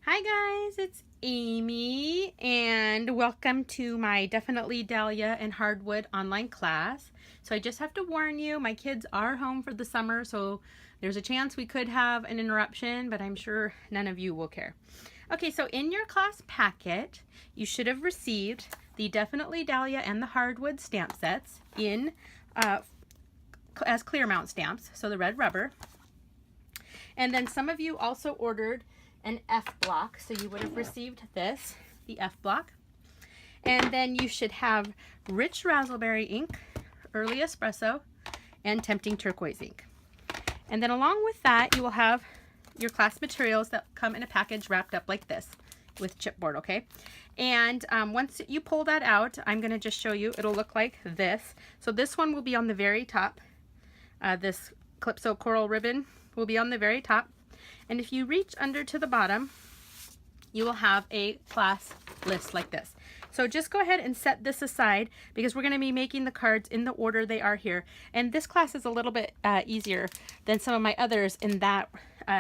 Hi guys, it's Amy and welcome to my Definitely Dahlia and Hardwood online class. So I just have to warn you, my kids are home for the summer, so there's a chance we could have an interruption, but I'm sure none of you will care. Okay, so in your class packet, you should have received the Definitely Dahlia and the Hardwood stamp sets in as clear mount stamps, so the red rubber. And then some of you also ordered an F block, so you would have received this, the F block. And then you should have Rich Raspberry ink, Early Espresso, and Tempting Turquoise ink. And then along with that, you will have your class materials that come in a package wrapped up like this with chipboard, okay? And once you pull that out, I'm going to just show you, it'll look like this. So this one will be on the very top. This Calypso Coral ribbon will be on the very top. And if you reach under to the bottom, you will have a class list like this. So just go ahead and set this aside because we're going to be making the cards in the order they are here. And this class is a little bit easier than some of my others in that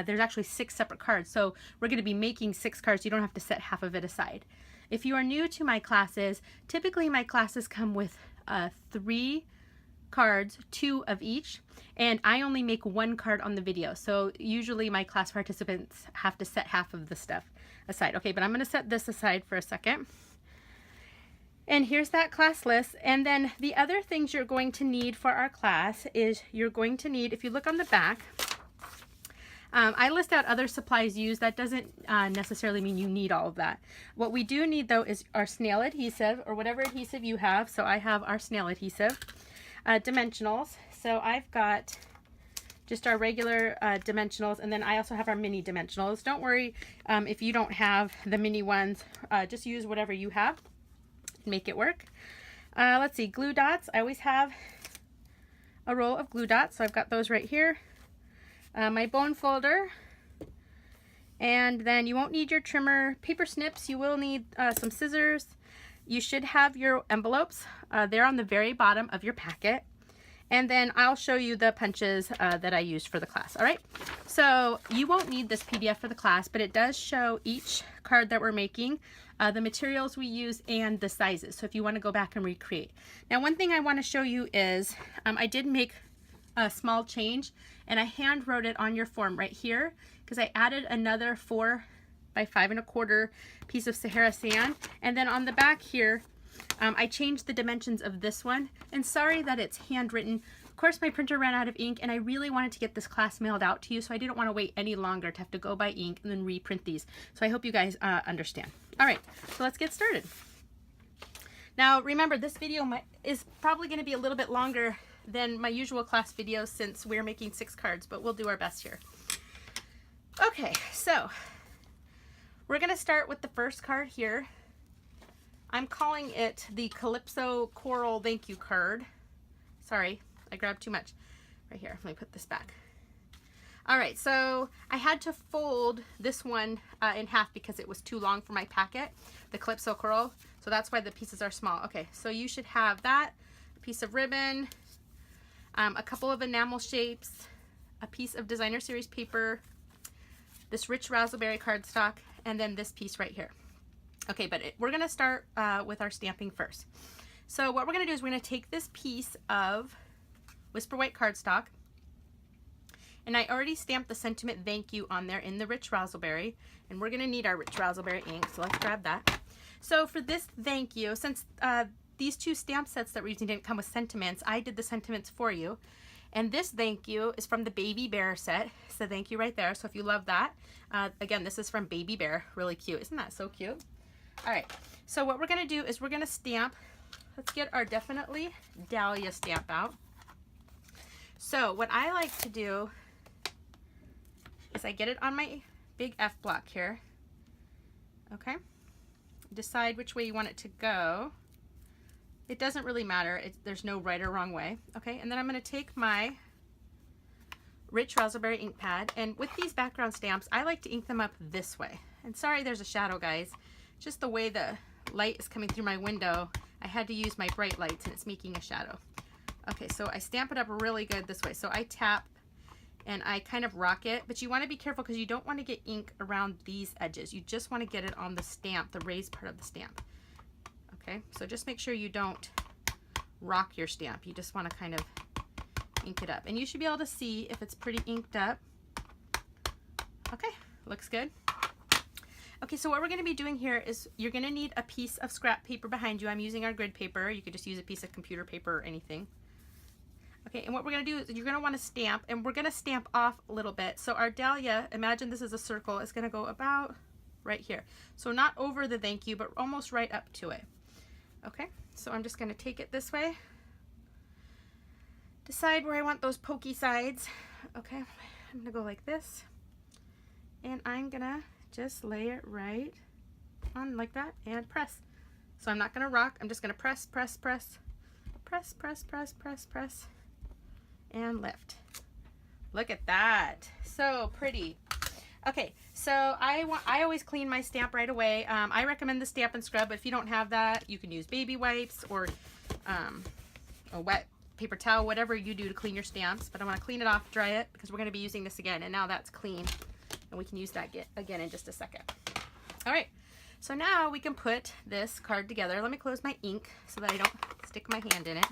there's actually 6 separate cards. So we're going to be making 6 cards. You don't have to set half of it aside. If you are new to my classes, typically my classes come with 3 cards, 2 of each, and I only make 1 card on the video. So usually my class participants have to set half of the stuff aside. Okay, but I'm going to set this aside for a second. And here's that class list. And then the other things you're going to need for our class is you're going to need, if you look on the back, I list out other supplies used. That doesn't necessarily mean you need all of that. What we do need though is our snail adhesive or whatever adhesive you have. So I have our snail adhesive. Dimensionals. So I've got just our regular dimensionals, and then I also have our mini dimensionals. Don't worry if you don't have the mini ones. Just use whatever you have and make it work. Let's see, glue dots. I always have a roll of glue dots, so I've got those right here. My bone folder, and then you won't need your trimmer. Paper snips. You will need some scissors. You should have your envelopes. They're on the very bottom of your packet. And then I'll show you the punches that I used for the class. All right. So you won't need this PDF for the class, but it does show each card that we're making, the materials we use, and the sizes. So if you want to go back and recreate. Now, one thing I want to show you is I did make a small change, and I hand wrote it on your form right here because I added another 4 by 5 1/4 piece of Sahara sand, and then on the back here I changed the dimensions of this one, and sorry that it's handwritten. Of course my printer ran out of ink, and I really wanted to get this class mailed out to you, so I didn't want to wait any longer to have to go buy ink and then reprint these. So I hope you guys understand. All right, so let's get started. Now remember, this video is probably going to be a little bit longer than my usual class videos since we're making 6 cards, but we'll do our best here. Okay, so we're going to start with the first card here. I'm calling it the Calypso Coral Thank You card. Sorry, I grabbed too much. Right here, let me put this back. All right, so I had to fold this one in half because it was too long for my packet, the Calypso Coral. So that's why the pieces are small. Okay, so you should have that, a piece of ribbon, a couple of enamel shapes, a piece of designer series paper, this rich raspberry cardstock, and then this piece right here. Okay, but we're going to start with our stamping first. So what we're going to do is we're going to take this piece of Whisper White cardstock, and I already stamped the sentiment thank you on there in the rich raspberry, and we're going to need our rich raspberry ink, so let's grab that. So for this thank you, since these 2 stamp sets that we're using didn't come with sentiments, I did the sentiments for you. And this thank you is from the Baby Bear set. So thank you right there. So if you love that, again, this is from Baby Bear. Really cute. Isn't that so cute? All right. So what we're going to do is we're going to stamp. Let's get our Definitely Dahlia stamp out. So what I like to do is I get it on my big F block here. Okay. Decide which way you want it to go. It doesn't really matter. There's no right or wrong way. Okay, and then I'm going to take my rich raspberry ink pad, and with these background stamps, I like to ink them up this way. And sorry there's a shadow, guys. Just the way the light is coming through my window, I had to use my bright lights, and it's making a shadow. Okay, so I stamp it up really good this way. So I tap and I kind of rock it, but you want to be careful because you don't want to get ink around these edges. You just want to get it on the stamp, the raised part of the stamp. Okay, so just make sure you don't rock your stamp. You just want to kind of ink it up, and you should be able to see if it's pretty inked up. Okay, looks good. Okay, so what we're going to be doing here is you're going to need a piece of scrap paper behind you. I'm using our grid paper. You could just use a piece of computer paper or anything. Okay, and what we're going to do is you're going to want to stamp, and we're going to stamp off a little bit. So our Dahlia, imagine this is a circle, it's going to go about right here. So not over the thank you, but almost right up to it. Okay, so I'm just going to take it this way. Decide where I want those pokey sides. Okay, I'm going to go like this. And I'm going to just lay it right on like that and press. So I'm not going to rock. I'm just going to press, press, press, press, press, press, press, press, and lift. Look at that. So pretty. Okay, so I always clean my stamp right away. I recommend the Stampin' Scrub, but if you don't have that, you can use baby wipes or a wet paper towel, whatever you do to clean your stamps. But I want to clean it off, dry it, because we're going to be using this again, and now that's clean. And we can use that again in just a second. All right, so now we can put this card together. Let me close my ink so that I don't stick my hand in it.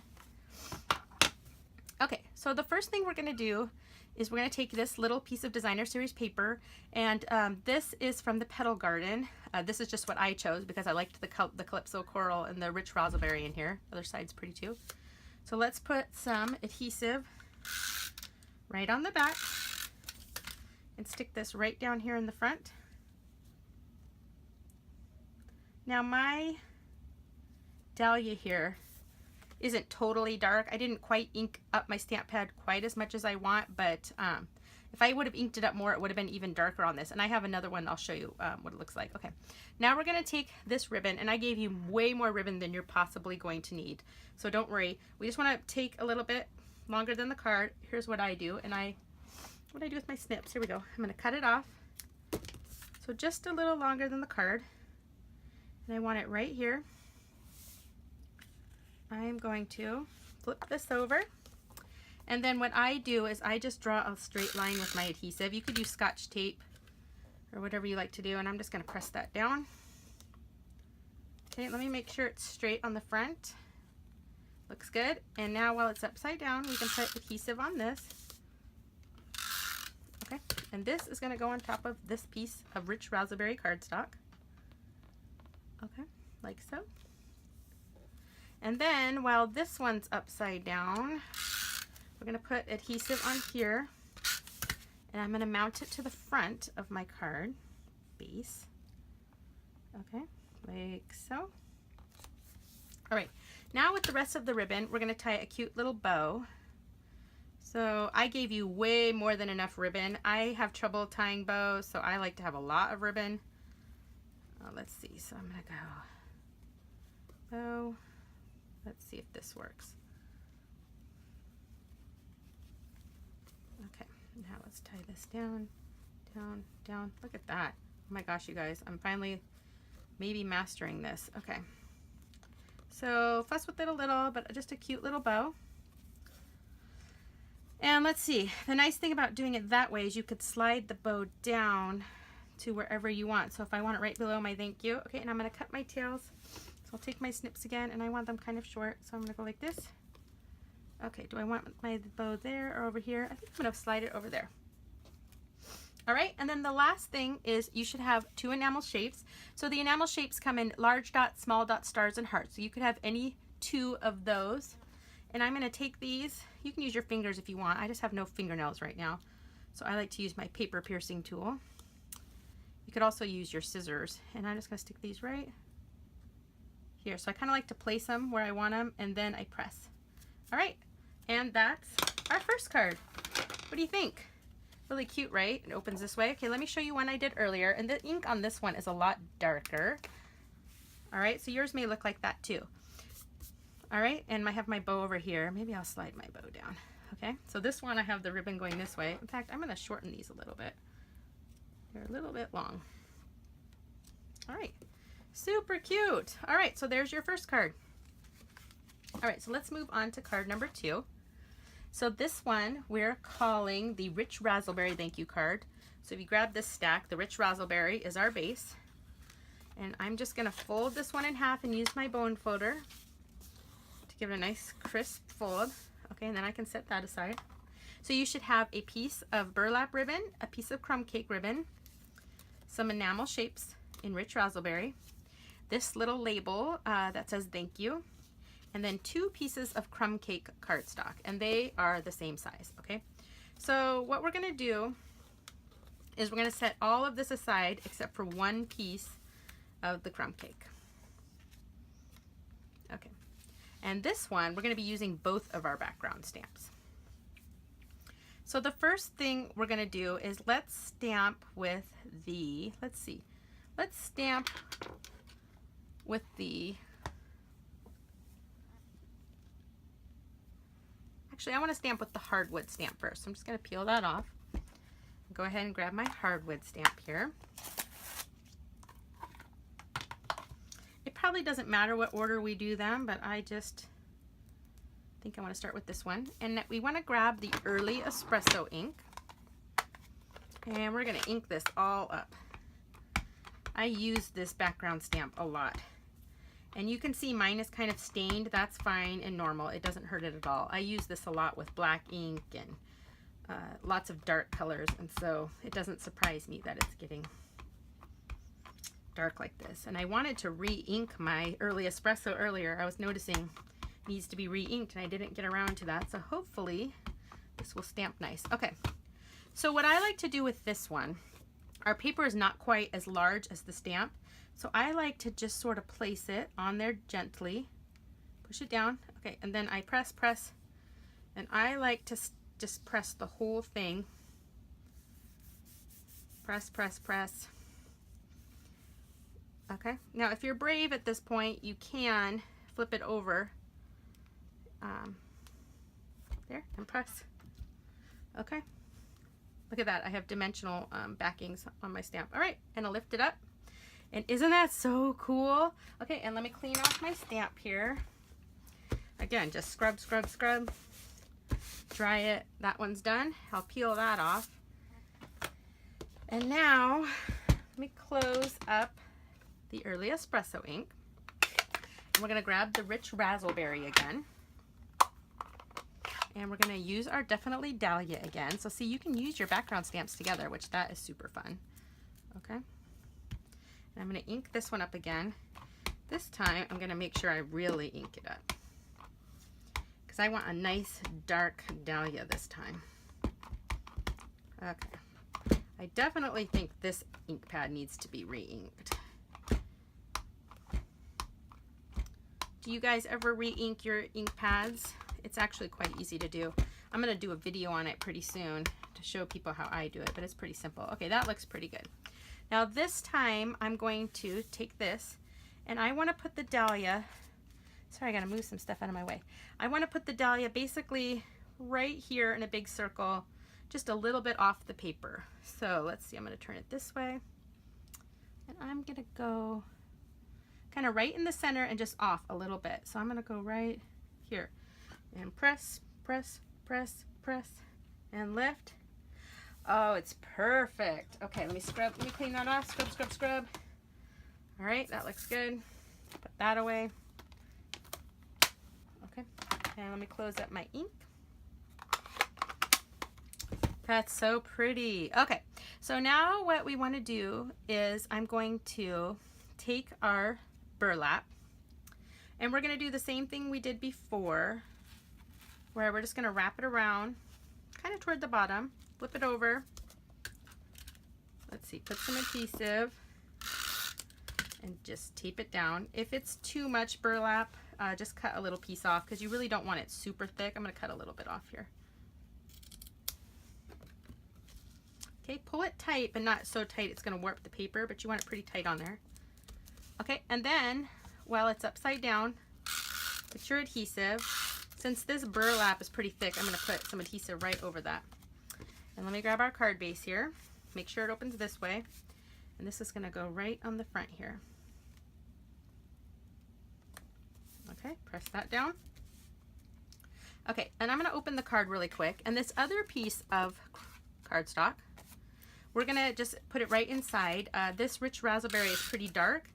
Okay, so the first thing we're going to do is we're going to take this little piece of designer series paper, and this is from the Petal Garden. This is just what I chose because I liked the Calypso Coral and the rich raspberry in here. Other side's pretty too. So let's put some adhesive right on the back and stick this right down here in the front. Now my Dahlia here isn't totally dark. I didn't quite ink up my stamp pad quite as much as I want, but if I would have inked it up more, it would have been even darker on this. And I have another one, I'll show you what it looks like. Okay, now we're gonna take this ribbon, and I gave you way more ribbon than you're possibly going to need. So don't worry, we just wanna take a little bit longer than the card. Here's what I do, and what I do with my snips, here we go. I'm gonna cut it off. So just a little longer than the card, and I want it right here. I'm going to flip this over, and then what I do is I just draw a straight line with my adhesive. You could use Scotch tape or whatever you like to do, and I'm just going to press that down. Okay, let me make sure it's straight on the front. Looks good. And now while it's upside down, we can put adhesive on this. Okay, and this is going to go on top of this piece of rich raspberry cardstock. Okay, like so. And then while this one's upside down, we're going to put adhesive on here, and I'm going to mount it to the front of my card base. Okay, like so. All right, now with the rest of the ribbon, we're going to tie a cute little bow. So I gave you way more than enough ribbon. I have trouble tying bows, so I like to have a lot of ribbon. Let's see, so I'm going to go bow. Let's see if this works. Okay, now let's tie this down, down, down. Look at that. Oh my gosh, you guys, I'm finally maybe mastering this. Okay, so fuss with it a little, but just a cute little bow. And let's see, the nice thing about doing it that way is you could slide the bow down to wherever you want. So if I want it right below my thank you. Okay, and I'm going to cut my tails. So I'll take my snips again, and I want them kind of short, so I'm going to go like this. Okay, do I want my bow there or over here? I think I'm going to slide it over there. All right, and then the last thing is you should have 2 enamel shapes. So the enamel shapes come in large dots, small dots, stars, and hearts. So you could have any 2 of those. And I'm going to take these. You can use your fingers if you want. I just have no fingernails right now, so I like to use my paper piercing tool. You could also use your scissors, and I'm just going to stick these right here. So I kind of like to place them where I want them, and then I press. All right, and that's our first card. What do you think? Really cute, right? It opens this way. Okay, let me show you one I did earlier, and the ink on this one is a lot darker. All right, so yours may look like that too. All right, and I have my bow over here. Maybe I'll slide my bow down. Okay, so this one I have the ribbon going this way. In fact, I'm going to shorten these a little bit. They're a little bit long. All right, super cute. All right, so there's your first card. All right, so let's move on to card number 2. So this one we're calling the Rich Razzleberry thank you card. So if you grab this stack, the Rich Razzleberry is our base. And I'm just gonna fold this one in half and use my bone folder to give it a nice crisp fold. Okay, and then I can set that aside. So you should have a piece of burlap ribbon, a piece of crumb cake ribbon, some enamel shapes in Rich Razzleberry, this little label that says thank you, and then 2 pieces of crumb cake cardstock, and they are the same size, okay? So what we're gonna do is we're gonna set all of this aside except for 1 piece of the crumb cake. Okay, and this one, we're gonna be using both of our background stamps. So the first thing we're gonna do is let's stamp with the, let's stamp with the, actually I wanna stamp with the hardwood stamp first. So I'm just gonna peel that off. Go ahead and grab my hardwood stamp here. It probably doesn't matter what order we do them, but I just think I want to start with this one. And we want to grab the Early Espresso ink. And we're going to ink this all up. I use this background stamp a lot. And you can see mine is kind of stained. That's fine and normal. It doesn't hurt it at all. I use this a lot with black ink and lots of dark colors. And so it doesn't surprise me that it's getting dark like this. And I wanted to re-ink my Early Espresso earlier. I was noticing it needs to be re-inked and I didn't get around to that. So hopefully this will stamp nice. Okay, so what I like to do with this one, our paper is not quite as large as the stamp. So I like to just sort of place it on there gently, push it down. Okay, and then I press, and I like to just press the whole thing. Press. Okay, now if you're brave at this point, you can flip it over there and press. Okay, look at that. I have dimensional backings on my stamp. All right, and I'll lift it up. And isn't that so cool? Okay, and let me clean off my stamp here. Again, just scrub. Dry it. That one's done. I'll peel that off. And now, let me close up the Early Espresso ink. And we're gonna grab the Rich Razzleberry again. And we're gonna use our Definitely Dahlia again. So see, you can use your background stamps together, which that is super fun. Okay. And I'm gonna ink this one up again. This time, I'm gonna make sure I really ink it up, because I want a nice dark dahlia this time. Okay. I definitely think this ink pad needs to be re-inked. Do you guys ever re-ink your ink pads? It's actually quite easy to do. I'm going to do a video on it pretty soon to show people how I do it, but it's pretty simple. Okay, that looks pretty good. Now this time I'm going to take this and I want to put the dahlia, sorry, I got to move some stuff out of my way. I want to put the dahlia basically right here in a big circle, just a little bit off the paper. So let's see, I'm going to turn it this way. And I'm going to go kind of right in the center and just off a little bit. So I'm going to go right here and press, and lift. Oh, it's perfect. Okay, let me clean that off. Scrub. All right, that looks good. Put that away. Okay, and let me close up my ink. That's so pretty. Okay, so now what we want to do is I'm going to take our burlap and we're going to do the same thing we did before, where we're just going to wrap it around kind of toward the bottom, flip it over. Let's see, put some adhesive and just tape it down. If it's too much burlap, just cut a little piece off because you really don't want it super thick. I'm going to cut a little bit off here. Okay, pull it tight, but not so tight it's going to warp the paper, but you want it pretty tight on there. Okay, and then while it's upside down, put your adhesive. Since this burlap is pretty thick, I'm going to put some adhesive right over that. And let me grab our card base here. Make sure it opens this way. And this is going to go right on the front here. Okay, press that down. Okay, and I'm going to open the card really quick. And this other piece of cardstock, we're going to just put it right inside. This rich raspberry is pretty dark.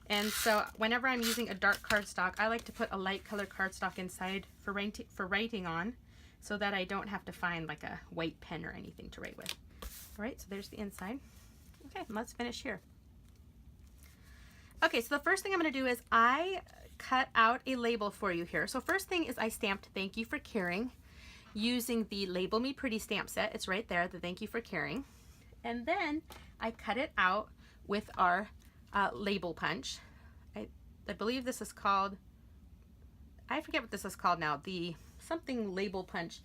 And so whenever I'm using a dark cardstock, I like to put a light color cardstock inside for writing on, so that I don't have to find like a white pen or anything to write with. All right, so there's the inside. Okay, let's finish here. Okay, so the first thing I'm going to do is I cut out a label for you here. So first thing is I stamped "Thank you for caring" using the Label Me Pretty stamp set. It's right there, the "Thank you for caring." And then I cut it out with our label punch. I believe this is called, I forget what this is called now, the something label punch.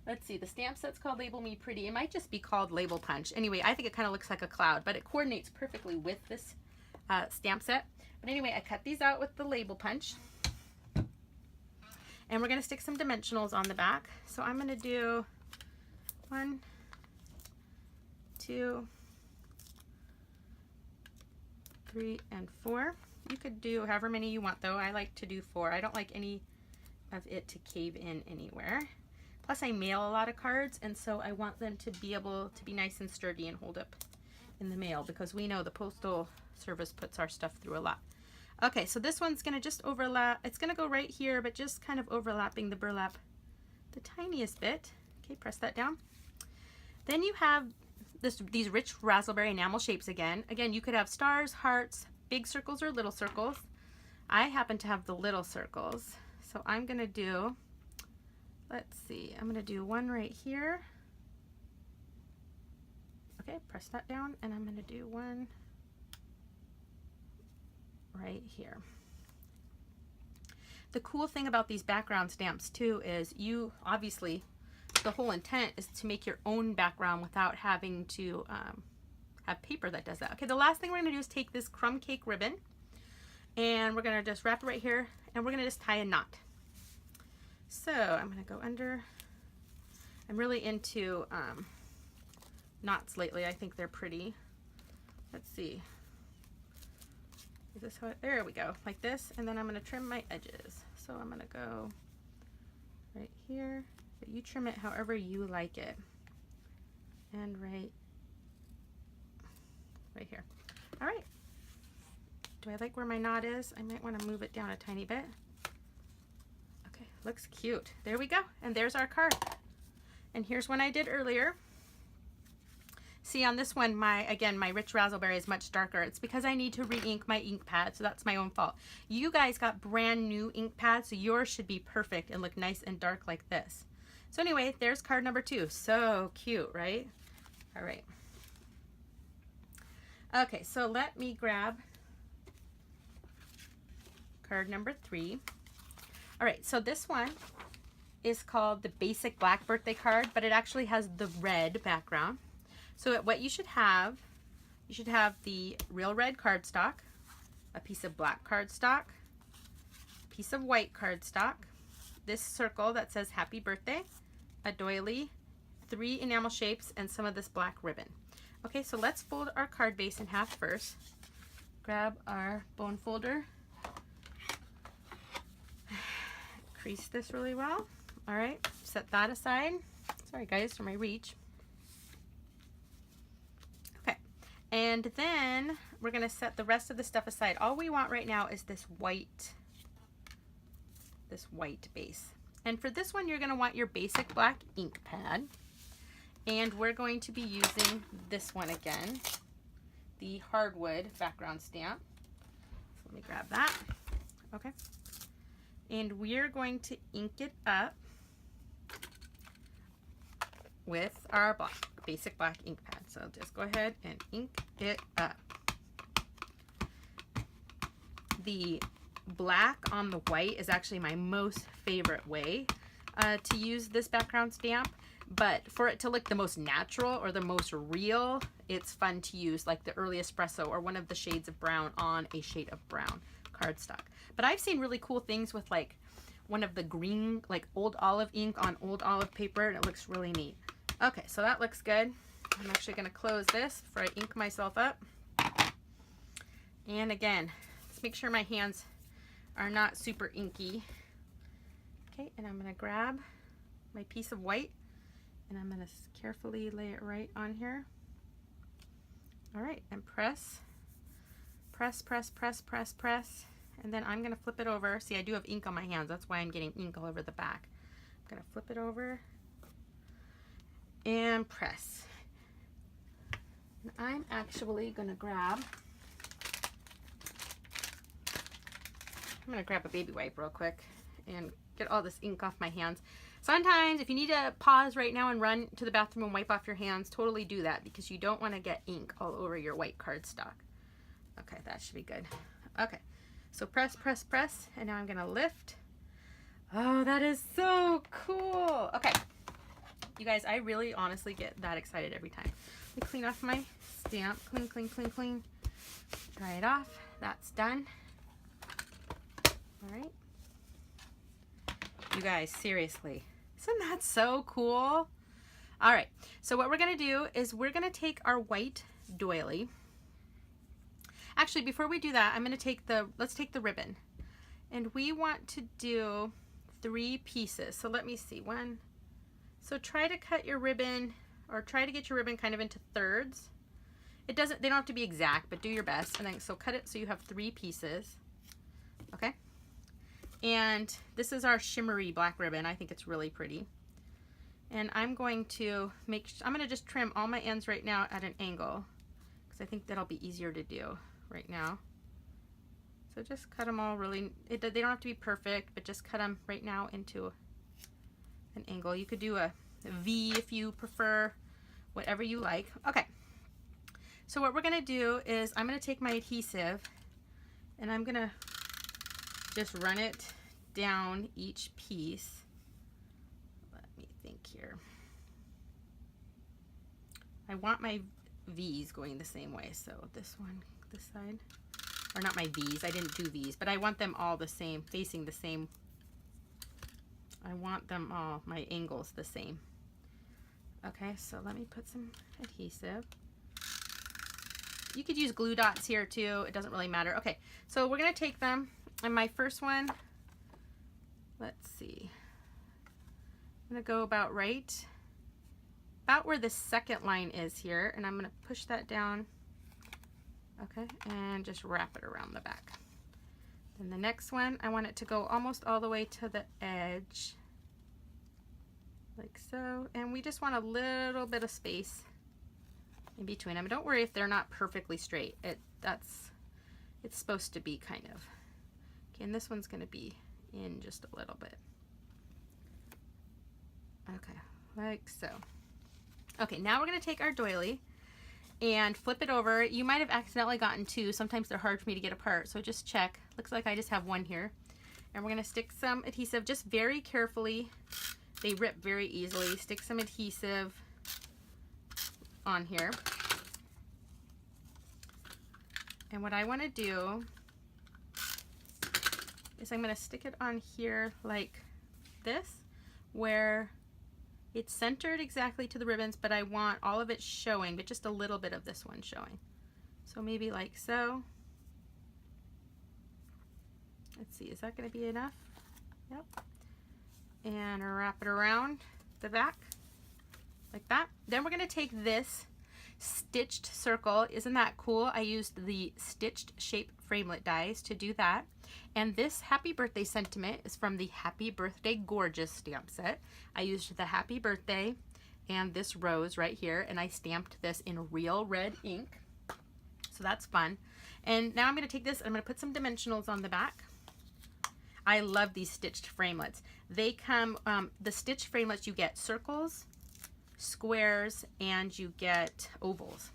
Let's see, the stamp set's called Label Me Pretty. It might just be called label punch. Anyway, I think it kind of looks like a cloud, but it coordinates perfectly with this stamp set. But anyway, I cut these out with the label punch. And we're going to stick some dimensionals on the back. So I'm going to do 1, 2, 3, and 4. You could do however many you want though. I like to do 4. I don't like any of it to cave in anywhere. Plus I mail a lot of cards, and so I want them to be able to be nice and sturdy and hold up in the mail, because we know the postal service puts our stuff through a lot. Okay, so this one's going to just overlap. It's going to go right here, but just kind of overlapping the burlap the tiniest bit. Okay, press that down. Then you have these rich raspberry enamel shapes again. Again, you could have stars, hearts, big circles, or little circles. I happen to have the little circles. So I'm going to do, let's see, I'm going to do one right here. Okay, press that down, and I'm going to do one right here. The cool thing about these background stamps too is you obviously, the whole intent is to make your own background without having to have paper that does that. Okay, the last thing we're going to do is take this crumb cake ribbon, and we're going to just wrap it right here, and we're going to just tie a knot. So I'm going to go under. I'm really into knots lately. I think they're pretty. Let's see. Is this how there we go, like this, and then I'm going to trim my edges. So I'm going to go right here, but you trim it however you like it, and right here. All right, do I like where my knot is? I might want to move it down a tiny bit. Okay, looks cute. There we go, and there's our card. And here's one I did earlier. See, on this one, again, my rich raspberry is much darker. It's because I need to re-ink my ink pad, so that's my own fault. You guys got brand new ink pads, so yours should be perfect and look nice and dark like this. So anyway, there's card number 2. So cute, right? All right. Okay, so let me grab card number 3. All right, so this one is called the Basic Black Birthday Card, but it actually has the red background. So what you should have the real red cardstock, a piece of black cardstock, a piece of white cardstock, this circle that says happy birthday, a doily, 3 enamel shapes, and some of this black ribbon. Okay, so let's fold our card base in half first. Grab our bone folder, crease this really well. All right, set that aside. Sorry guys for my reach. And then we're going to set the rest of the stuff aside. All we want right now is this white base. And for this one, you're going to want your basic black ink pad. And we're going to be using this one again, the Hardwood background stamp. So let me grab that. Okay. And we're going to ink it up with our basic black ink pad. So just go ahead and ink it up. The black on the white is actually my most favorite way to use this background stamp, but for it to look the most natural or the most real, it's fun to use like the early espresso or one of the shades of brown on a shade of brown cardstock. But I've seen really cool things with like one of the green, like old olive ink on old olive paper, and it looks really neat. Okay, so that looks good. I'm actually going to close this before I ink myself up. And again, let's make sure my hands are not super inky. Okay, and I'm going to grab my piece of white, and I'm going to carefully lay it right on here. All right, and press, press, press, press, press, press, and then I'm going to flip it over. See, I do have ink on my hands. That's why I'm getting ink all over the back. I'm going to flip it over and press. And I'm actually going to grab a baby wipe real quick and get all this ink off my hands. Sometimes if you need to pause right now and run to the bathroom and wipe off your hands, totally do that, because you don't want to get ink all over your white cardstock. Okay, that should be good. Okay, so press, press, press, and now I'm going to lift. Oh, that is so cool. Okay, you guys, I really honestly get that excited every time. Let me clean off my stamp. Clean, clean, clean, clean. Dry it off. That's done. All right. You guys, seriously, isn't that so cool? All right, so what we're gonna do is we're gonna take our white doily. Actually, before we do that, I'm gonna take let's take the ribbon. And we want to do 3 pieces. So let me see, so try to cut your ribbon, or try to get your ribbon kind of into thirds. They don't have to be exact, but do your best. And then, so cut it so you have 3 pieces, okay? And this is our shimmery black ribbon. I think it's really pretty. And I'm going to just trim all my ends right now at an angle, because I think that'll be easier to do right now. So just cut them all really, they don't have to be perfect, but just cut them right now into an angle. You could do a V if you prefer, whatever you like. Okay, so what we're gonna do is I'm gonna take my adhesive and I'm gonna just run it down each piece. Let me think here. I want my V's going the same way, so this one, this side, or not my V's, I didn't do V's, but I want them all the same, facing the same. I want them all, my angles the same. Okay, so let me put some adhesive. You could use glue dots here too, it doesn't really matter. Okay, so we're gonna take them, and my first one, let's see, I'm gonna go about where the second line is here, and I'm gonna push that down, okay, and just wrap it around the back. Then the next one, I want it to go almost all the way to the edge, like so, and we just want a little bit of space in between them. Don't worry if they're not perfectly straight. It's supposed to be kind of. Okay, and this one's going to be in just a little bit. Okay, like so. Okay, now we're going to take our doily and flip it over. You might have accidentally gotten 2. Sometimes they're hard for me to get apart, so just check. Looks like I just have 1 here. And we're going to stick some adhesive just very carefully. They rip very easily. Stick some adhesive on here. And what I want to do is I'm going to stick it on here like this, where it's centered exactly to the ribbons, but I want all of it showing, but just a little bit of this one showing. So maybe like so. Let's see, is that going to be enough? Yep. And wrap it around the back like that. Then we're going to take this stitched circle. Isn't that cool? I used the stitched shape framelit dies to do that. And this happy birthday sentiment is from the Happy Birthday Gorgeous stamp set. I used the happy birthday and this rose right here, and I stamped this in real red ink. So that's fun. And now I'm going to take this and I'm going to put some dimensionals on the back. I love these stitched framelits. They come, the stitched framelits, you get circles, squares, and you get ovals,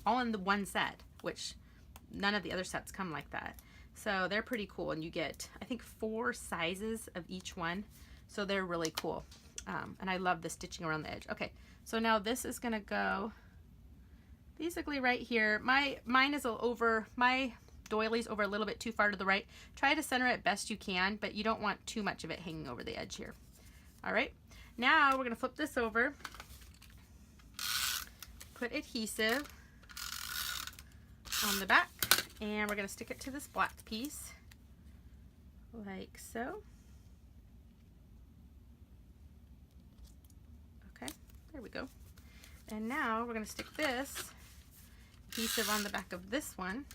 all in the one set, which none of the other sets come like that. So they're pretty cool, and you get, I think, 4 sizes of each one, so they're really cool. And I love the stitching around the edge. Okay, so now this is gonna go basically right here. Mine is over, my doily's over a little bit too far to the right. Try to center it best you can, but you don't want too much of it hanging over the edge here. All right, now we're gonna flip this over, put adhesive on the back, and we're gonna stick it to this black piece like so. There we go. And now we're going to stick this adhesive on the back of this one.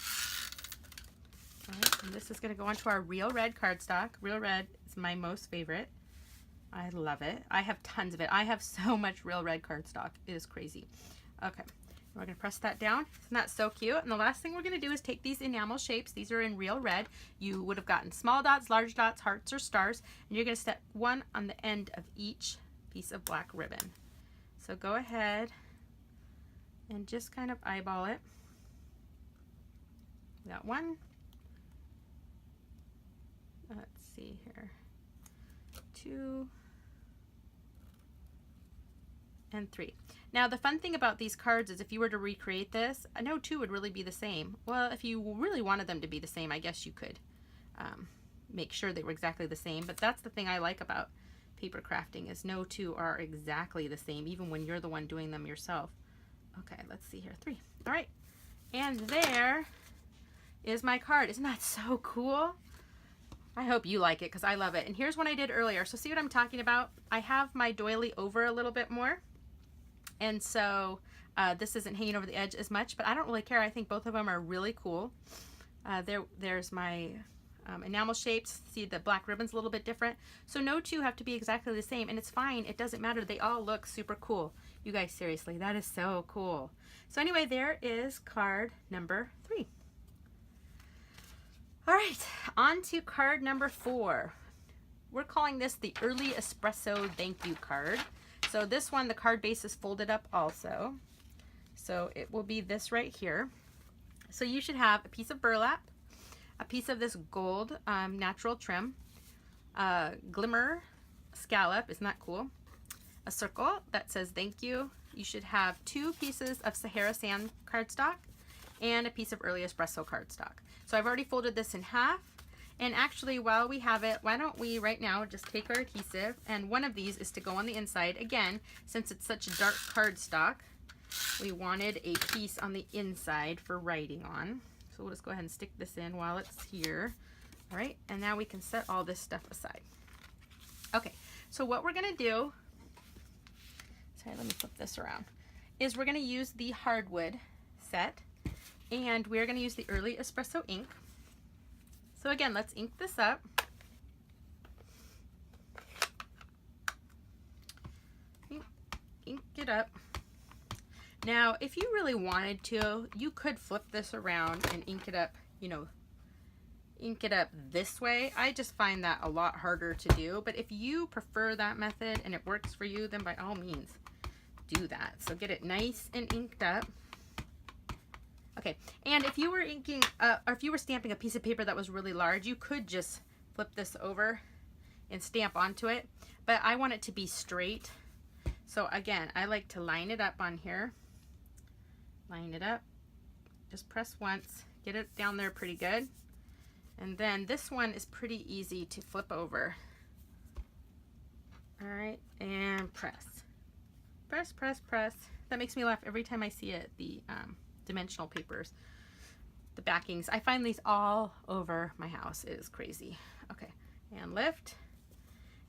All right, and this is going to go onto our Real Red cardstock. Real Red is my most favorite. I love it. I have tons of it. I have so much Real Red cardstock. It is crazy. Okay, we're going to press that down. Isn't that so cute? And the last thing we're going to do is take these enamel shapes. These are in Real Red. You would have gotten small dots, large dots, hearts, or stars. And you're going to stick one on the end of each piece of black ribbon. So go ahead and just kind of eyeball it. We got one. Let's see here. 2 and 3. Now the fun thing about these cards is if you were to recreate this, no two would really be the same. Well, if you really wanted them to be the same, I guess you could make sure they were exactly the same. But that's the thing I like about paper crafting, is no two are exactly the same, even when you're the one doing them yourself. Okay, let's see here. 3. All right, and there is my card. Isn't that so cool? I hope you like it because I love it. And here's what I did earlier. So see what I'm talking about? I have my doily over a little bit more. And so this isn't hanging over the edge as much, but I don't really care. I think both of them are really cool. There's my enamel shapes. See, the black ribbon's a little bit different. So no two have to be exactly the same, and it's fine. It doesn't matter. They all look super cool. You guys, seriously, that is so cool. So anyway, there is card number 3. All right, on to card number 4. We're calling this the Early Espresso Thank You card. So this one, the card base is folded up also. So it will be this right here. So you should have a piece of burlap, a piece of this gold natural trim, glimmer scallop, isn't that cool? A circle that says thank you. You should have 2 pieces of Sahara Sand cardstock and a piece of Early Espresso cardstock. So I've already folded this in half, and actually while we have it, why don't we right now just take our adhesive, and one of these is to go on the inside. Again, since it's such dark cardstock, we wanted a piece on the inside for writing on. So we'll just go ahead and stick this in while it's here. All right, and now we can set all this stuff aside. Okay, so what we're gonna do, sorry, let me flip this around, is we're gonna use the Hardwood set. And we're going to use the Early Espresso ink. So again, let's ink this up. Ink it up. Now, if you really wanted to, you could flip this around and ink it up, you know, ink it up this way. I just find that a lot harder to do. But if you prefer that method and it works for you, then by all means, do that. So get it nice and inked up. Okay, and if you were inking, or if you were stamping a piece of paper that was really large, you could just flip this over and stamp onto it, but I want it to be straight. So again, I like to line it up on here, line it up, just press once, get it down there pretty good, and then this one is pretty easy to flip over. All right, and press, press, press, press. That makes me laugh every time I see it, the dimensional papers, the backings. I find these all over my house. It is crazy. Okay, and lift,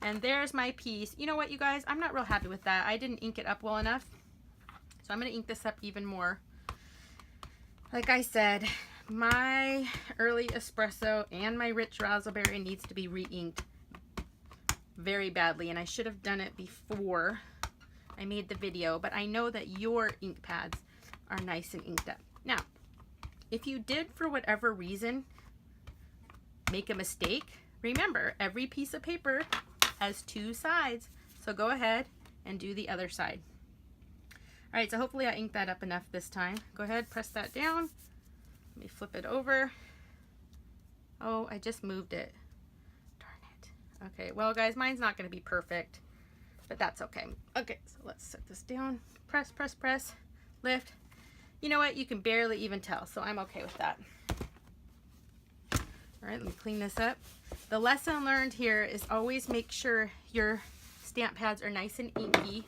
and there's my piece. You know what, you guys, I'm not real happy with that. I didn't ink it up well enough, so I'm going to ink this up even more. Like I said, my Early Espresso and my Rich Razzleberry needs to be re-inked very badly, and I should have done it before I made the video, but I know that your ink pads are nice and inked up. Now, if you did, for whatever reason, make a mistake, remember, every piece of paper has 2 sides, so go ahead and do the other side. All right, so hopefully I inked that up enough this time. Go ahead, press that down. Let me flip it over. Oh, I just moved it. Darn it. Okay, well guys, mine's not gonna be perfect, but that's okay. Okay, so let's set this down. Press, press, press, lift. You know what? You can barely even tell, so I'm okay with that. All right, let me clean this up. The lesson learned here is always make sure your stamp pads are nice and inky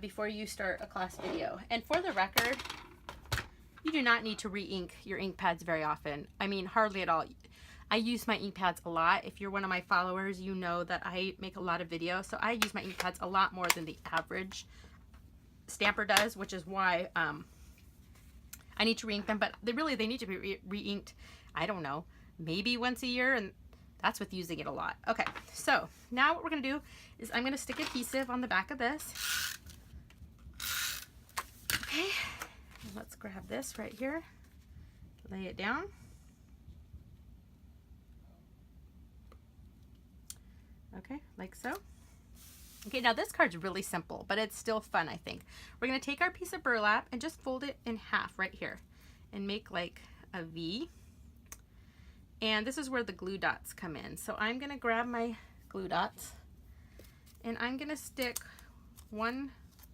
before you start a class video. And for the record, you do not need to re-ink your ink pads very often. I mean, hardly at all. I use my ink pads a lot. If you're one of my followers, you know that I make a lot of videos, so I use my ink pads a lot more than the average stamper does, which is why I need to re-ink them, but they need to be re-inked, I don't know, maybe once a year, and that's with using it a lot. Okay, so now what we're gonna do is I'm gonna stick adhesive on the back of this. Okay, let's grab this right here, lay it down. Okay, like so. Okay, now this card's really simple, but it's still fun, I think. We're gonna take our piece of burlap and just fold it in half right here and make like a V. And this is where the glue dots come in. So I'm gonna grab my glue dots and I'm gonna stick one,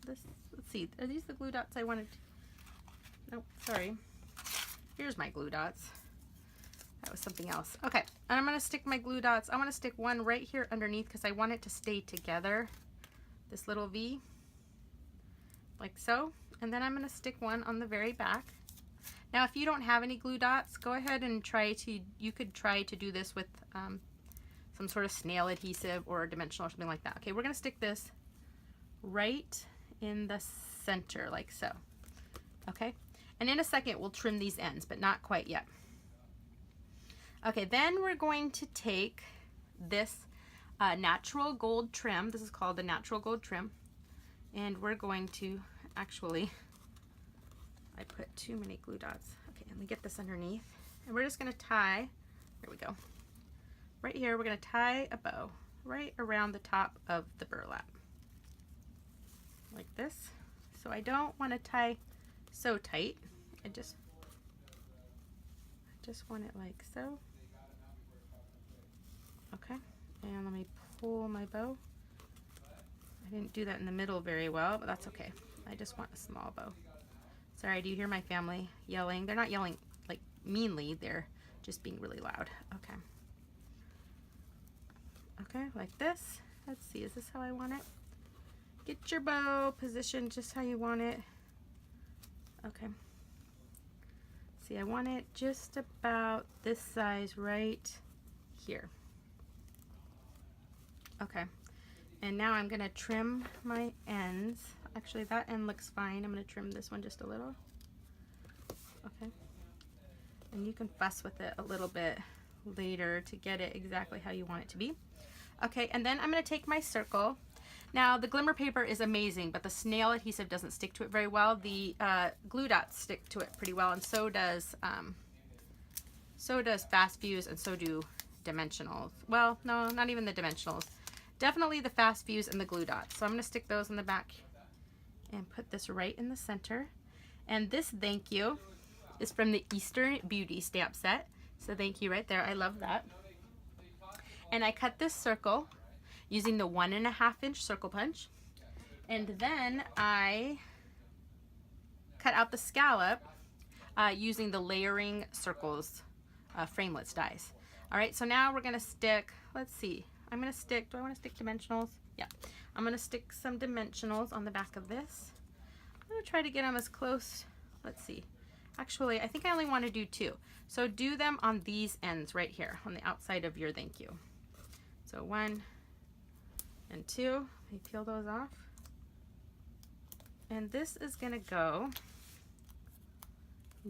let's see, are these the glue dots I wanted? Nope, sorry. Here's my glue dots. That was something else. Okay, and I'm gonna stick my glue dots. I wanna stick one right here underneath because I want it to stay together, this little V, like so. And then I'm gonna stick one on the very back. Now, if you don't have any glue dots, go ahead and you could try to do this with some sort of snail adhesive or dimensional or something like that. Okay, we're gonna stick this right in the center, like so. Okay, and in a second we'll trim these ends, but not quite yet. Okay, then we're going to take this natural gold trim. This is called the natural gold trim. And we're going to, actually, I put too many glue dots. Okay, let me get this underneath. And we're just gonna tie, here we go. Right here, we're gonna tie a bow right around the top of the burlap. Like this. So I don't wanna tie so tight. I just want it like so. Okay, and let me pull my bow. I didn't do that in the middle very well, but that's okay. I just want a small bow. Sorry, do you hear my family yelling? They're not yelling like meanly, they're just being really loud. Okay. Okay, like this. Let's see, is this how I want it? Get your bow positioned just how you want it. Okay. See, I want it just about this size right here. Okay, and now I'm gonna trim my ends. Actually, that end looks fine. I'm gonna trim this one just a little. Okay, and you can fuss with it a little bit later to get it exactly how you want it to be. Okay, and then I'm gonna take my circle. Now, the glimmer paper is amazing, but the snail adhesive doesn't stick to it very well. The glue dots stick to it pretty well, and so does fast fuse, and so do dimensionals. Well, no, not even the dimensionals. Definitely the fast fuse and the glue dots. So I'm gonna stick those in the back and put this right in the center. And this thank you is from the Eastern Beauty stamp set. So thank you right there. I love that. And I cut this circle using the 1.5 inch circle punch. And then I cut out the scallop using the layering circles framelits dies. All right, so now we're gonna stick, let's see, I'm gonna stick, do I wanna stick dimensionals? Yeah, I'm gonna stick some dimensionals on the back of this. I'm gonna try to get them as close, let's see. Actually, I think I only wanna do 2. So do them on these ends right here, on the outside of your thank you. So 1 and 2, let me peel those off. And this is gonna go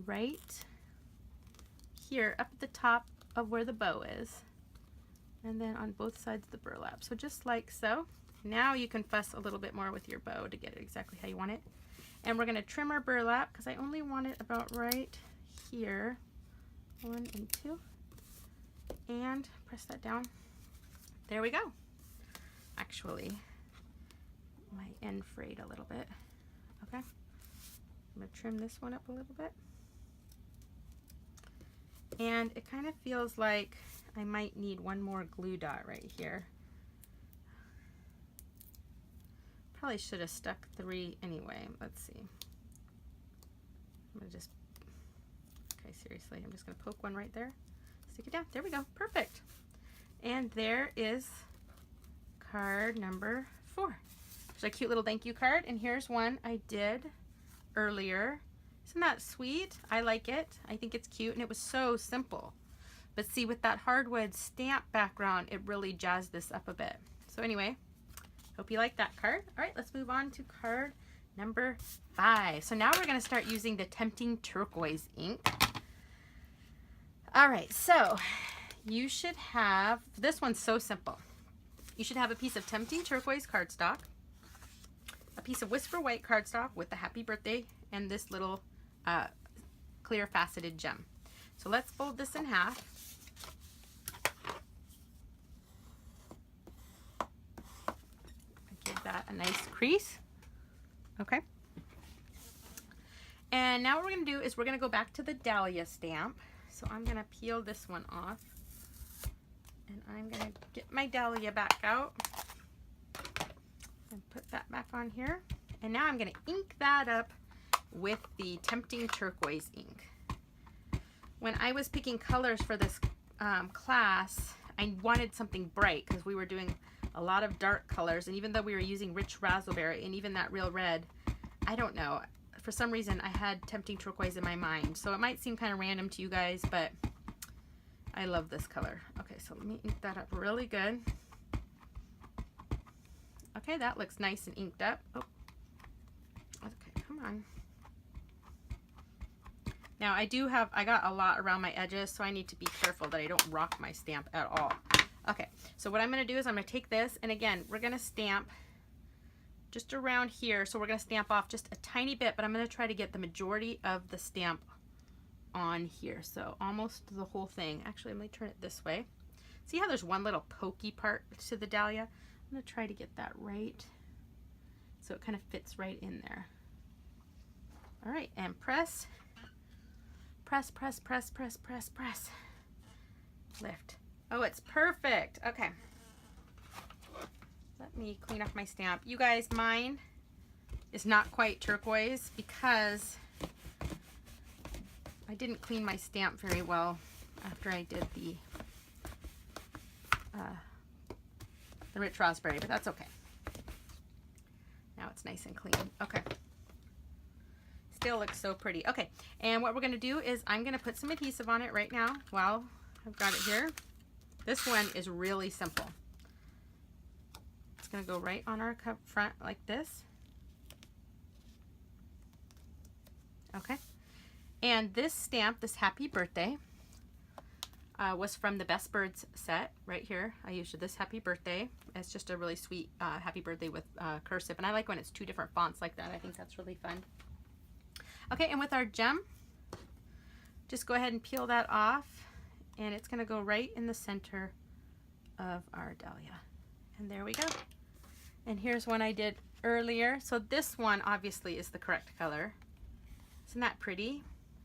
right here up at the top of where the bow is, and then on both sides of the burlap. So just like so. Now you can fuss a little bit more with your bow to get it exactly how you want it. And we're gonna trim our burlap because I only want it about right here. 1 and 2. And press that down. There we go. Actually, my end frayed a little bit. Okay. I'm gonna trim this one up a little bit. And it kind of feels like I might need one more glue dot right here. Probably should have stuck 3 anyway. Let's see. I'm gonna just, okay, seriously, I'm just gonna poke one right there. Stick it down. There we go. Perfect. And there is card number 4. It's a cute little thank you card. And here's one I did earlier. Isn't that sweet? I like it. I think it's cute, and it was so simple. But see, with that hardwood stamp background, it really jazzed this up a bit. So anyway, hope you like that card. All right, let's move on to card Number 5. So now we're going to start using the Tempting Turquoise ink. All right, so you should have, this one's so simple. You should have a piece of Tempting Turquoise cardstock, a piece of Whisper White cardstock with the happy birthday, and this little clear faceted gem. So let's fold this in half. Give that a nice crease. Okay. And now what we're going to do is we're going to go back to the Dahlia stamp. So I'm going to peel this one off. And I'm going to get my Dahlia back out. And put that back on here. And now I'm going to ink that up with the Tempting Turquoise ink. When I was picking colors for this class, I wanted something bright because we were doing a lot of dark colors, and even though we were using rich raspberry and even that real red, I don't know, for some reason I had Tempting Turquoise in my mind. So it might seem kind of random to you guys, but I love this color. Okay, so let me ink that up really good. Okay, that looks nice and inked up. Oh, okay, come on. Now I got a lot around my edges, so I need to be careful that I don't rock my stamp at all. Okay, so what I'm going to do is I'm going to take this, and again, we're going to stamp just around here. So we're going to stamp off just a tiny bit, but I'm going to try to get the majority of the stamp on here. So almost the whole thing. Actually, let me turn it this way. See how there's one little pokey part to the Dahlia? I'm going to try to get that right so it kind of fits right in there. All right, and press. Press, press, press, press, press, press. Lift. Oh, it's perfect. Okay. Let me clean up my stamp. You guys, mine is not quite turquoise because I didn't clean my stamp very well after I did the rich raspberry, but that's okay. Now it's nice and clean. Okay. Still looks so pretty. Okay, and what we're going to do is I'm going to put some adhesive on it right now while I've got it here. This one is really simple. It's going to go right on our cup front like this. Okay, and this stamp, this happy birthday, was from the Best Birds set right here. I used this happy birthday. It's just a really sweet happy birthday with cursive, and I like when it's 2 different fonts like that. I think that's really fun. Okay, and with our gem, just go ahead and peel that off, and it's going to go right in the center of our Dahlia. And there we go. And here's one I did earlier. So this one obviously is the correct color. Isn't that pretty?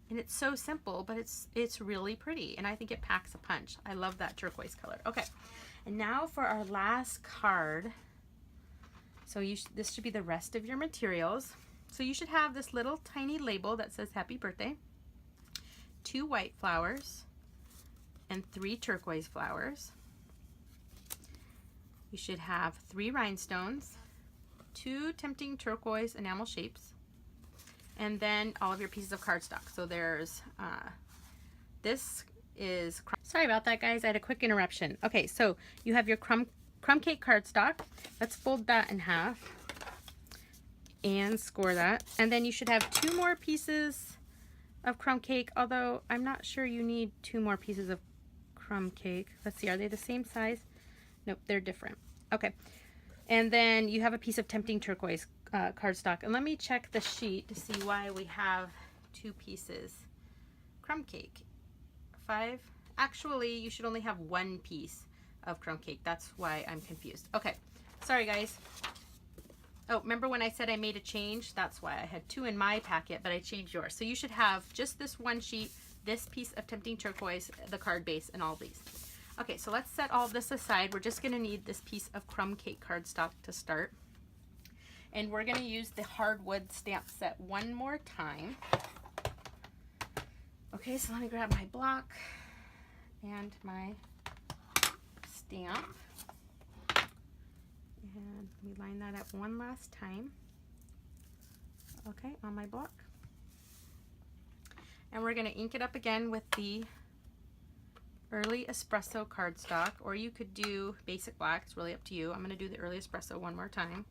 And it's so simple, but it's really pretty, and I think it packs a punch. I love that turquoise color. Okay, and now for our last card. So this should be the rest of your materials. So you should have this little tiny label that says happy birthday, 2 white flowers, and 3 turquoise flowers. You should have 3 rhinestones, 2 Tempting Turquoise enamel shapes, and then all of your pieces of cardstock. So there's, this is, sorry about that guys, I had a quick interruption. Okay, so you have your crumb cake cardstock. Let's fold that in half and score that. And then you should have 2 more pieces of crumb cake, although I'm not sure you need 2 more pieces of crumb cake. Let's see, are they the same size? Nope, they're different. Okay, and then you have a piece of Tempting Turquoise cardstock, and let me check the sheet to see why we have 2 pieces. Crumb cake, 5. Actually, you should only have 1 piece of crumb cake. That's why I'm confused. Okay, sorry guys. Oh, remember when I said I made a change? That's why I had 2 in my packet, but I changed yours. So you should have just this 1 sheet, this piece of Tempting Turquoise, the card base, and all these. Okay, so let's set all this aside. We're just going to need this piece of crumb cake cardstock to start. And we're going to use the Hardwood stamp set one more time. Okay, so let me grab my block and my stamp. And let me line that up one last time. Okay, on my block. And we're going to ink it up again with the Early Espresso cardstock, or you could do basic black. It's really up to you. I'm going to do the Early Espresso one more time.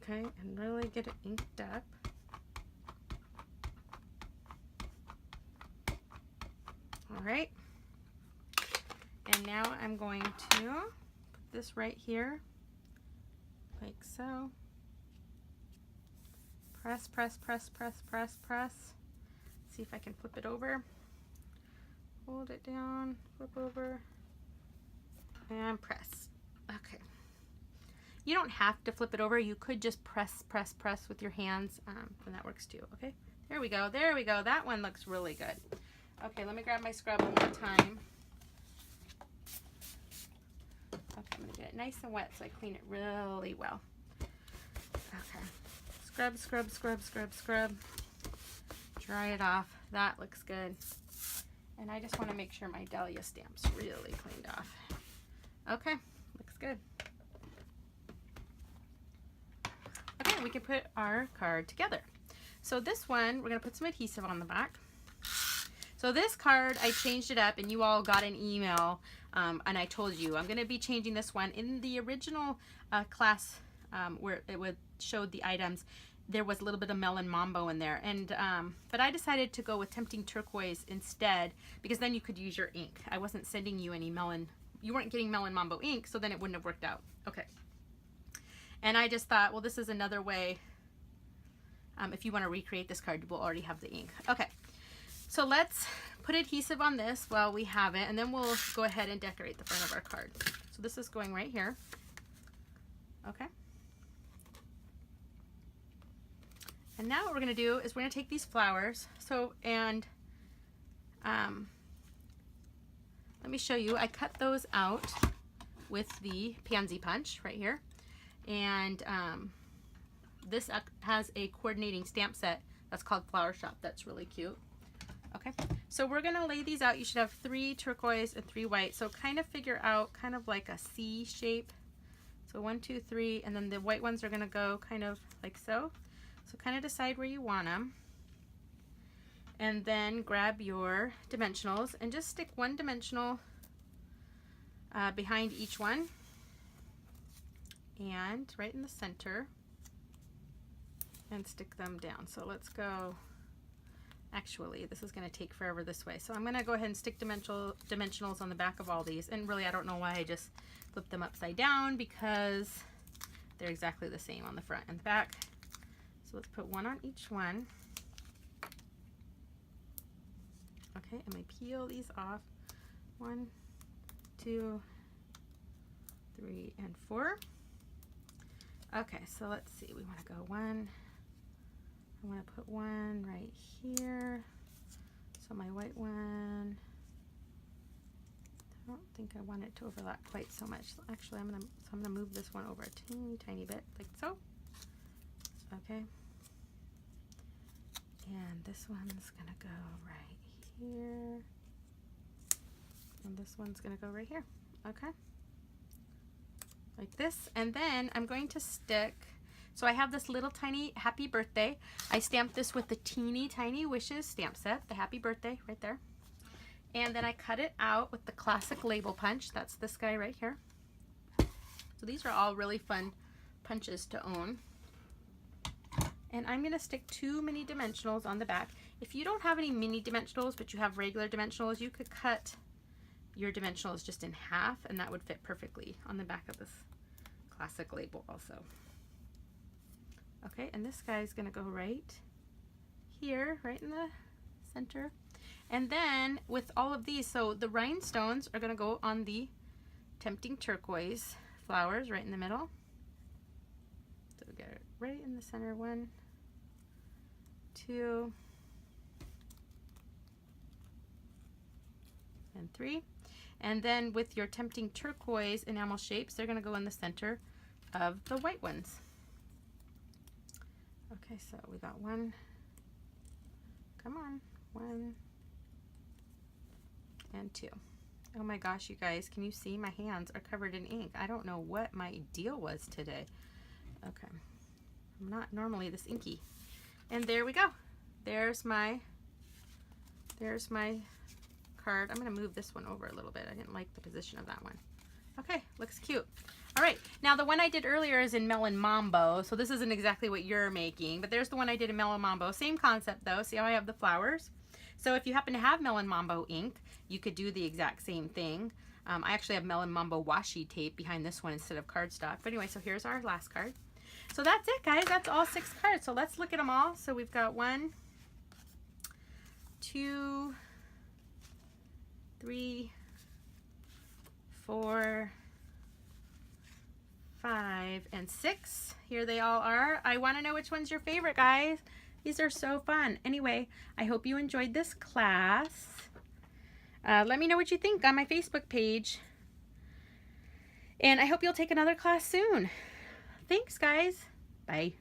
Okay, and really get it inked up. All right. And now I'm going to put this right here, like so. Press, press, press, press, press, press. See if I can flip it over. Hold it down, flip over, and press. Okay. You don't have to flip it over. You could just press, press, press with your hands, and that works too, okay? There we go, there we go. That one looks really good. Okay, let me grab my scrub one more time. Okay, I'm gonna get it nice and wet so I clean it really well. Okay, scrub, scrub, scrub, scrub, scrub. Dry it off. That looks good. And I just want to make sure my Dahlia stamp's really cleaned off. Okay, looks good. Okay, we can put our card together. So this one, we're going to put some adhesive on the back. So this card, I changed it up, and you all got an email, and I told you I'm going to be changing this one. In the original class where it would show the items, there was a little bit of melon mambo in there, and but I decided to go with tempting turquoise instead, because then you could use your ink. I wasn't sending you any melon, you weren't getting melon mambo ink, so then it wouldn't have worked out. Okay. And I just thought, well, this is another way, if you want to recreate this card, you will already have the ink. Okay. So let's put adhesive on this while we have it, and then we'll go ahead and decorate the front of our card. So this is going right here. Okay. And now what we're going to do is we're going to take these flowers. So, and let me show you. I cut those out with the pansy punch right here. And this has a coordinating stamp set that's called Flower Shop. That's really cute. Okay, so we're gonna lay these out. You should have 3 turquoise and 3 white. So kind of figure out kind of like a C shape. So 1, 2, 3, and then the white ones are gonna go kind of like so. So kind of decide where you want them. And then grab your dimensionals and just stick 1 dimensional behind each one. And right in the center. And stick them down. So let's go. Actually, this is going to take forever this way. So I'm going to go ahead and stick dimensionals on the back of all these. And really, I don't know why I just flipped them upside down, because they're exactly the same on the front and the back. So let's put 1 on each one. Okay, and we peel these off. 1, 2, 3, and 4. Okay, so let's see. We want to go 1. I want to put 1 right here. So my white one, I don't think I want it to overlap quite so much. Actually, I'm gonna move this one over a teeny tiny bit, like so. Okay. And this one's gonna go right here. And this one's gonna go right here. Okay. Like this. And then I'm going to stick. So I have this little tiny happy birthday. I stamped this with the teeny tiny wishes stamp set, the happy birthday right there. And then I cut it out with the classic label punch. That's this guy right here. So these are all really fun punches to own. And I'm gonna stick 2 mini dimensionals on the back. If you don't have any mini dimensionals, but you have regular dimensionals, you could cut your dimensionals just in half, and that would fit perfectly on the back of this classic label also. Okay, and this guy's gonna go right here, right in the center. And then with all of these, so the rhinestones are gonna go on the tempting turquoise flowers right in the middle. So we get it right in the center. 1, 2, and 3. And then with your tempting turquoise enamel shapes, they're gonna go in the center of the white ones. Okay, so we got 1, come on, 1 and 2. Oh my gosh, you guys, can you see my hands are covered in ink? I don't know what my deal was today. Okay, I'm not normally this inky. And there we go. There's my card. I'm gonna move this one over a little bit. I didn't like the position of that one. Okay, looks cute. All right, now the one I did earlier is in Melon Mambo, so this isn't exactly what you're making, but there's the one I did in Melon Mambo. Same concept though. See how I have the flowers? So if you happen to have Melon Mambo ink, you could do the exact same thing. I actually have Melon Mambo washi tape behind this one instead of cardstock. But anyway, so here's our last card. So that's it, guys. That's all 6 cards. So let's look at them all. So we've got 1, 2, 3, 4, 5, and 6. Here they all are. I want to know which one's your favorite, guys. These are so fun. Anyway, I hope you enjoyed this class. Let me know what you think on my Facebook page. And I hope you'll take another class soon. Thanks, guys. Bye.